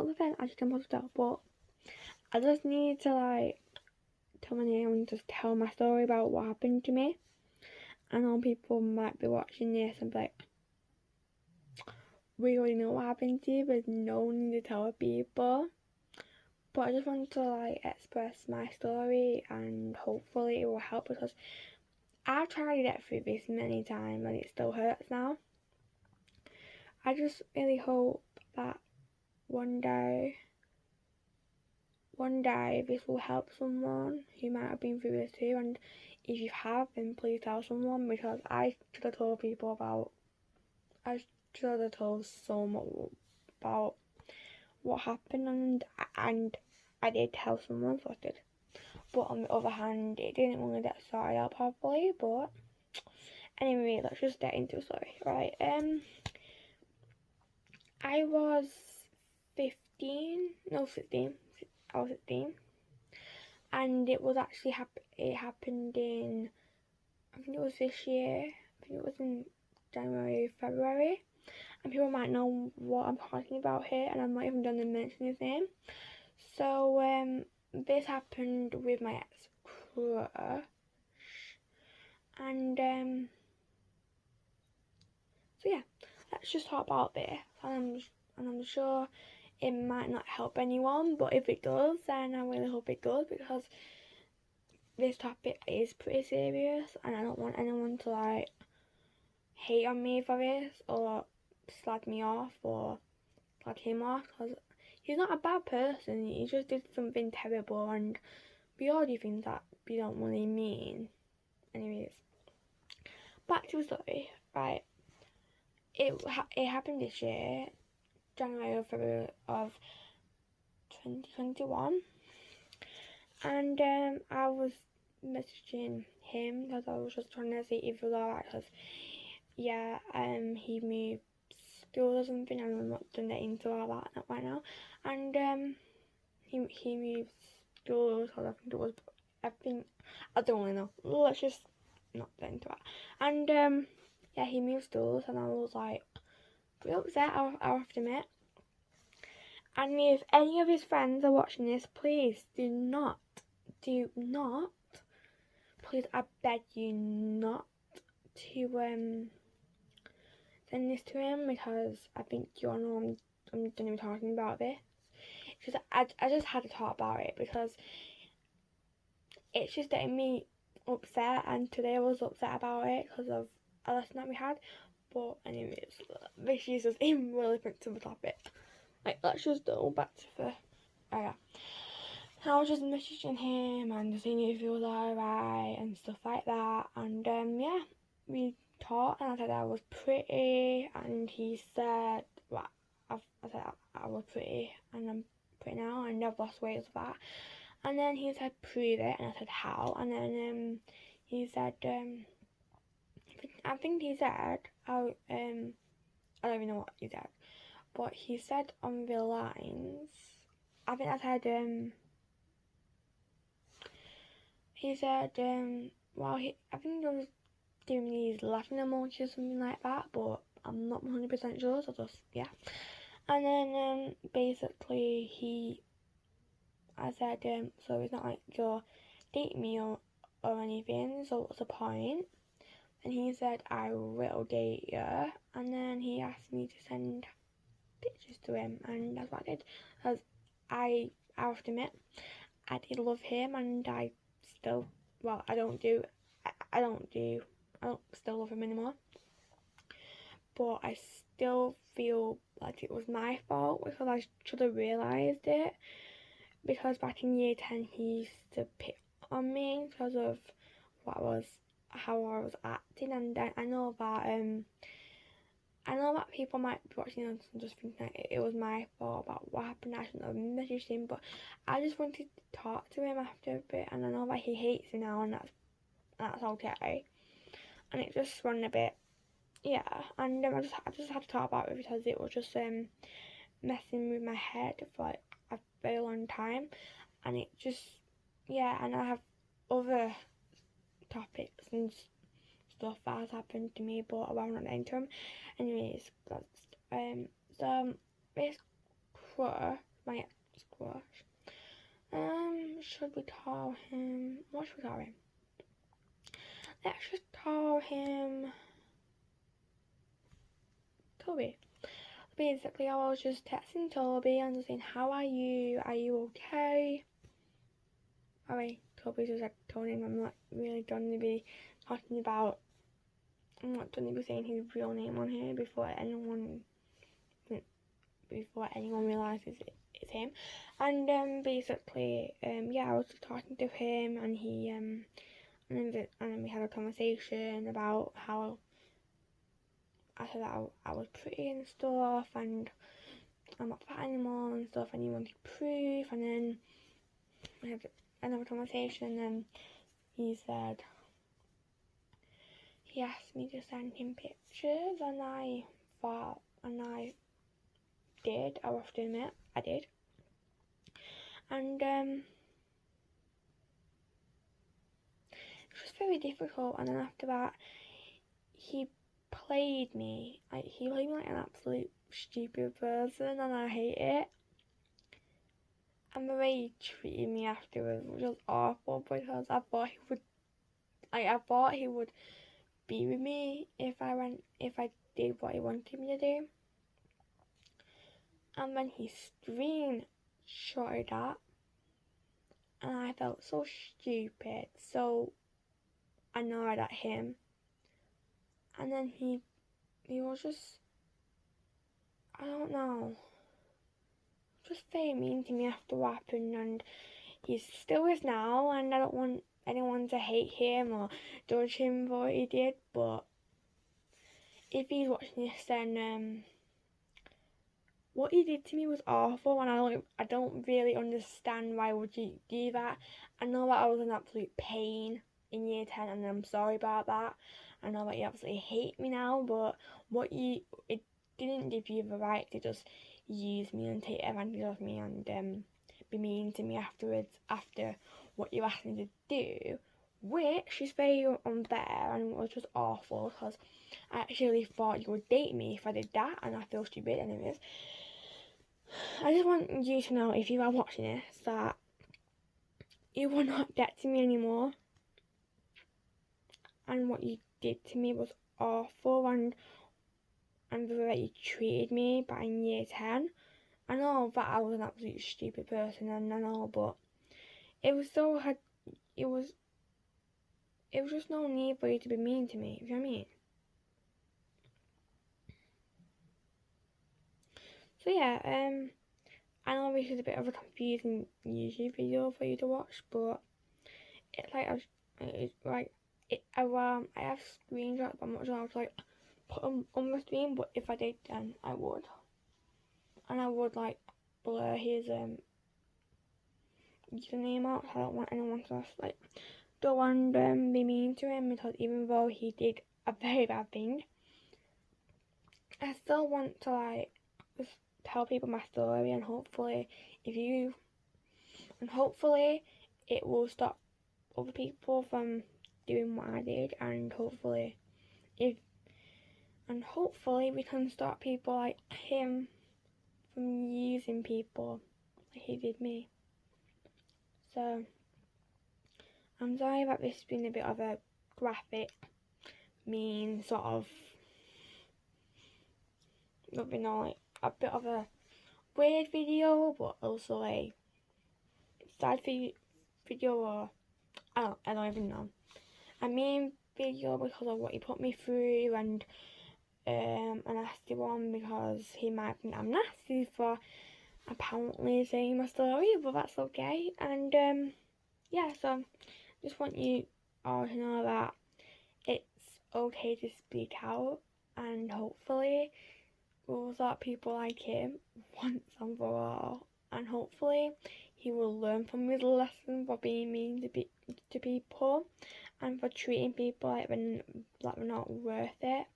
not the best, as you can probably tell, but I just need to like tell my name and just tell my story about what happened to me. I know people might be watching this and be like, we already know what happened to you, but no need to tell people. But I just want to like express my story and hopefully it will help, because I've tried to get through this many times and it still hurts now. I just really hope that one day this will help someone who might have been through this too, and if you have, then please tell someone, because I should have told people about, I should have told so much about what happened, and I did tell someone, so I did. But on the other hand, it didn't really get sorted out properly. But anyway, let's just get into the story, right? I was 15, no 16. I was 16, and it was actually it happened in, I think it was this year. I think it was in January, February. And people might know what I'm talking about here, and I'm not even going to mention his name. So this happened with my ex-crush, and so yeah, let's just talk about this. And I'm sure it might not help anyone, but if it does, then I really hope it does, because this topic is pretty serious, and I don't want anyone to like hate on me for this, or slag me off, or slag him off, because he's not a bad person. He just did something terrible, and we all do things that we don't really mean. Anyways, back to the story, right? It happened this year, January or February of 2021, and I was messaging him because I was just trying to see if he was alright, because yeah, he moved school or something, and I'm not going to get into all that right now, and he moved schools, because I don't really know, let's just not get into that, and yeah, he moved schools, and I was like pretty upset, I have to admit. And if any of his friends are watching this, please do not, please, I beg you not to send this to him, because I think you all know I'm going to be talking about this. Because I just had to talk about it, because it's just getting me upset, and today I was upset about it because of a lesson that we had. But anyways, this is just irrelevant to the topic. Like, let's just go back to the, yeah. I was just messaging him and seeing if he was alright and stuff like that, and yeah, we talked, and I said I was pretty, and he said, well, I said I was pretty, and I'm pretty now, and I've lost weight, stuff like that. And then he said, prove it, and I said, how? And then he said, I think he said, I don't even know what he said, but he said on the lines, I think I said, he said, well, I think he was giving me these laughing emojis or something like that, but I'm not 100% sure, so just, yeah. And then, basically, I said, so it's not like you're dating me or anything, so what's the point? And he said, I will date you. And then he asked me to send pictures to him, and that's what I did. Because I have to admit, I did love him, and I still, well, I don't still love him anymore. But I still feel like it was my fault, because I should have realised it. Because back in year 10, he used to pick on me because of how I was acting, and I know that people might be watching this and just thinking that it was my fault about what happened. I shouldn't have messaged him, but I just wanted to talk to him after a bit, and I know that he hates me now, and that's okay. And it just ran a bit, yeah. And I just had to talk about it, because it was just messing with my head for like a very long time, and it just, yeah. And I have other topics and stuff that has happened to me, but I won't get into them. Anyways, so this crush my ex-crush. Should we call him? What should we call him? Let's just call him Toby. Basically, I was just texting Toby and just saying, how are you? Are you okay? Alright, Toby's just like Tony. I'm not really going to be talking about. I'm not going to be saying his real name on here before anyone realizes it's him. And basically, yeah, I was just talking to him, and he and then we had a conversation about how I said that I was pretty and stuff, and I'm not fat anymore and stuff, and he wanted proof. And then we had another conversation, and he asked me to send him pictures, and I did. I have to admit, I did. And it was very difficult. And then after that, he played me like an absolute stupid person, and I hate it. And the way he treated me afterwards was just awful, because I thought he would be with me if I did what he wanted me to do. And then he screenshotted that, and I felt so stupid, so annoyed at him. And then he was just, I don't know, just very mean to me after what happened, and he still is now, and I don't want anyone to hate him or judge him for what he did, but if he's watching this, then what he did to me was awful, and I don't really understand why would you do that. I know that I was an absolute pain in year 10, and I'm sorry about that. I know that you absolutely hate me now, but it didn't give you the right to just use me and take advantage of me and be mean to me afterwards, after what you asked me to do, which is very unfair and was just awful, because I actually thought you would date me if I did that, and I feel stupid anyways. I just want you to know, if you are watching this, that you will not get to me anymore, and what you did to me was awful, and the way you treated me back in year 10. I know that I was an absolute stupid person, and I know, but it was just no need for you to be mean to me, if you know what I mean. So yeah, I know this is a bit of a confusing YouTube video for you to watch, but it's like I have screenshots, but I'm not sure how to like put them on the screen. But if I did, then I would, and I would like blur his username out. So I don't want anyone to like go and be mean to him, because even though he did a very bad thing, I still want to like just tell people my story, and hopefully it will stop other people from doing what I did, and hopefully we can stop people like him from using people like he did me. So I'm sorry that this has been a bit of a graphic, mean sort of, like a bit of a weird video, but also a sad video, or I don't even know. A mean video because of what he put me through, and a nasty one because he might think I'm nasty for apparently saying my story, but that's okay. And yeah, so just want you all to know that it's okay to speak out, and hopefully we'll start people like him once and for all, and hopefully he will learn from his lesson for being mean to people, and for treating people like they're not worth it.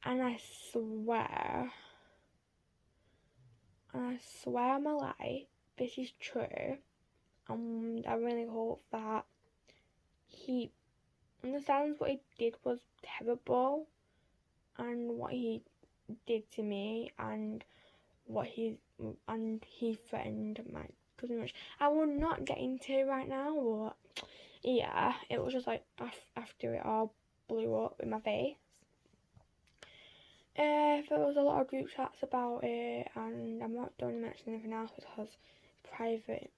And I swear on my life, this is true, and I really hope that he understands what he did was terrible, and what he did to me, and what he threatened my cousin, which I will not get into right now, but yeah, it was just like after it all blew up in my face. There was a lot of group chats about it, and I'm not going to mention anything else because it's private.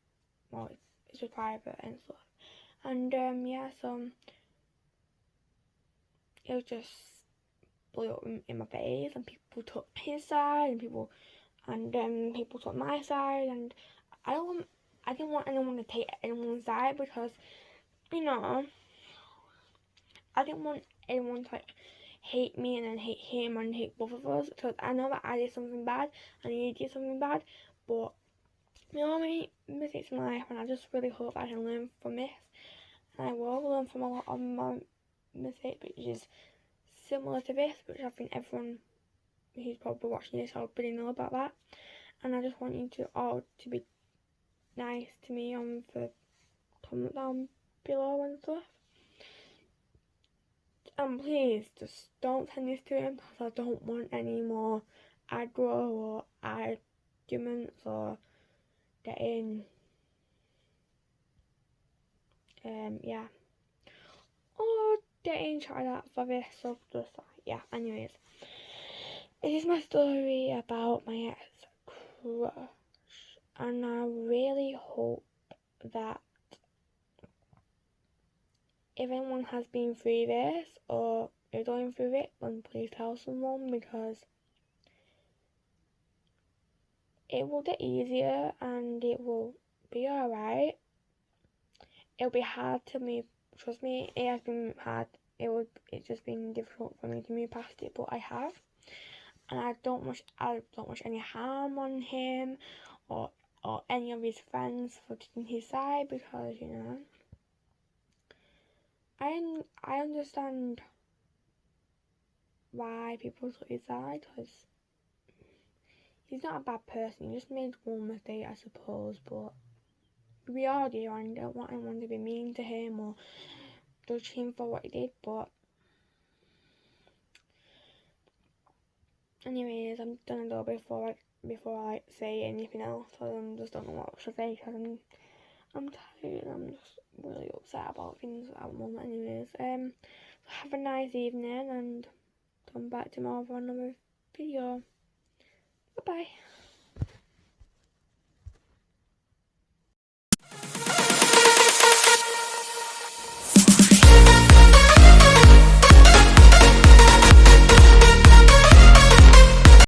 Well, it's just private and stuff. And yeah, so it was just blew up in my face, and people took his side, and people took my side, and I didn't want anyone to take anyone's side because, you know, I didn't want anyone to like hate me and then hate him and hate both of us, because I know that I did something bad and he did something bad, but you know, I made mistakes in life, and I just really hope I can learn from this, and I will learn from a lot of my mistakes, which is similar to this, which I think everyone who's probably watching this already know about that. And I just want you to all to be nice to me on the comment down below and stuff. And please just don't send this to him, because I don't want any more aggro or arguments or getting yeah, or getting shouted at for this. So just yeah, anyways, this is my story about my ex-crush, and I really hope that if anyone has been through this or is going through it, then please tell someone, because it will get easier and it will be alright. It'll be hard to move, trust me, it has been hard. It's just been difficult for me to move past it, but I have. And I don't wish any harm on him or any of his friends for taking his side, because, you know, I understand why people took his side, because he's not a bad person. He just made one mistake, I suppose, but we all do, and I don't want anyone to be mean to him or judge him for what he did. But anyways, I'm gonna go before I say anything else, because I just don't know what I should say, because I'm tired and I'm just really upset about things at the moment. Anyways, have a nice evening and come back tomorrow for another video. Bye bye.